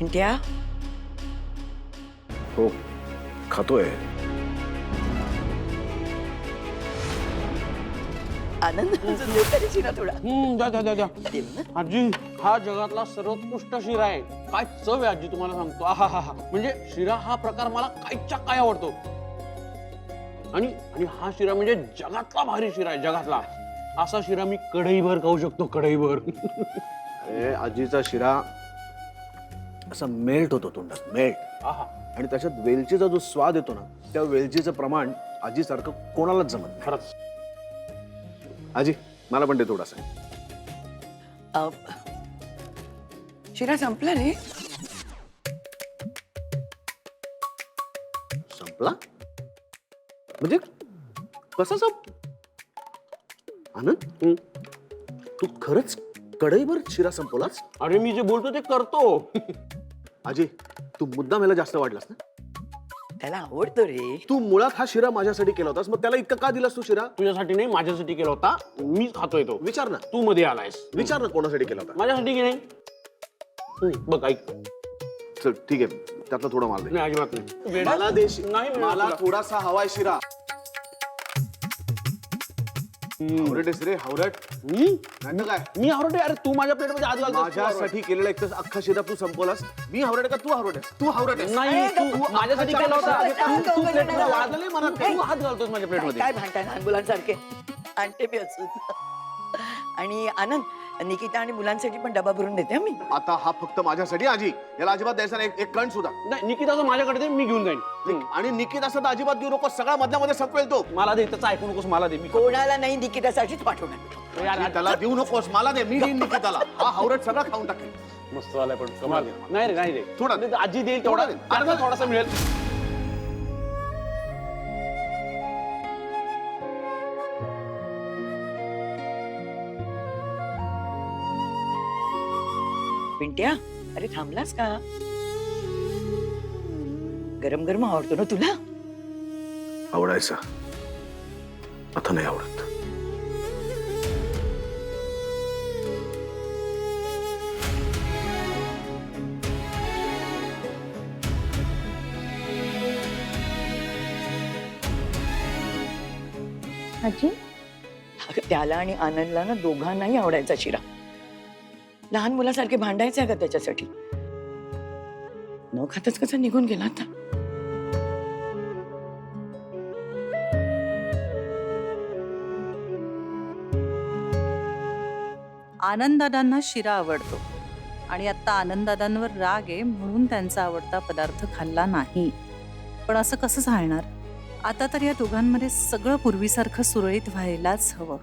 पिंट्या हो खातोय. आनंद देऊ का रे शिरा थोडा? द्या द्या द्या द्या. देऊ ना? आजी हा जगातला सर्वोत्कृष्ट शिरा आहे. काय चव आहे आजी, तुम्हाला सांगतो. आहा म्हणजे शिरा हा प्रकार मला कायच्या काय आवडतो. आणि आणि हा शिरा म्हणजे जगातला भारी शिरा आहे, जगातला. असा शिरा मी कढईभर खाऊ शकतो, कढईभर. अरे आजीचा शिरा असा मेल्ट होतो तोंडात, मेल्ट. आहा आणि त्याच्यात वेलचीचा जो स्वाद येतो ना, त्या वेलचीचं प्रमाण आजीसारखं कोणालाच जमत नाही. खरंच. आजी मला पण दे थोडासा. शिरा संपला रे. संपला म्हणजे कसा आनंद, तू खरंच कढईभर शिरा संपवलास? अरे मी जे बोलतो ते करतो. आजी तू मुद्दाम याला जास्त वाढलास ना. त्याला आवडतो रे. तू मुळात हा शिरा माझ्यासाठी केला होतास, मग त्याला इतका का दिलास तू शिरा? तुझ्यासाठी नाही, माझ्यासाठी केला होता. मीच खातोय तो. विचार ना, तू मध्ये आलायस. विचार ना कोणासाठी केला होता. माझ्यासाठी की नाही. बघ ऐक. चल ठीक आहे, त्यातला थोडा माल दे. नाही अजिबात नाही. मला दे नाही मिळणार मला तुला. थोडासा हवाय शिरा. हावरट रे हावरट. नाही काय मी हावरट आहे. अरे तू माझ्या प्लेट मध्ये हात घालतोस. माझ्यासाठी केलेला एक तर अख्खा शिरा तू संपवलास. मी हावरट का तू हावरट आहेस? तू हावरट आहेस. नाही तू माझ्यासाठी केला होता. तू प्लेट मध्ये हात वाजले मला तू हात घालतोस माझ्या प्लेट मध्ये. काय भांडता लहान मुलांसारखे. आणते मी असून. आणि आनंद, निकिता आणि मुलांसाठी पण डबा भरून देते मी. आता हा फक्त माझ्यासाठी. आजी याला अजिबात द्यायचा नाही, एक कण सुद्धा नाही. निकिताचं माझ्याकडे दे, मी घेऊन जाईन. आणि निकित असं तर अजिबात देऊ नको. सगळा मधल्या मध्ये संपवेल तो. मला दे, त्याचं ऐकू नकोस. मला दे. मी कोणाला नाही, निकितासाठीच पाठवणार. आजी, त्याला देऊ नकोस, मला दे. मी देईन निकिताला. हा हावरट सगळा खाऊन टाकेल. मस्त झालाय पण कमाल. नाही रे नाही दे. थोडा दे. आजी देईल तेवढा. थोडा दे. अर्धा थोडासा मिळेल. पिंट्या, अरे थांबलास का? गरम गरम आवडतो ना तुला? आवडायचा, आता नाही आवडत. आजी त्याला आणि आनंदला ना दोघांनाही आवडायचा शिरा. लहान मुलासारखे भांडायचं का त्याच्यासाठी? न खातच कसा निघून गेला आता. आनंददादांना शिरा आवडतो आणि आता आनंददादांवर राग आहे म्हणून त्यांचा आवडता पदार्थ खाल्ला नाही. पण असं कसं चालणार? आता तर या दोघांमध्ये सगळं पूर्वीसारखं सुरळीत व्हायलाच हवं.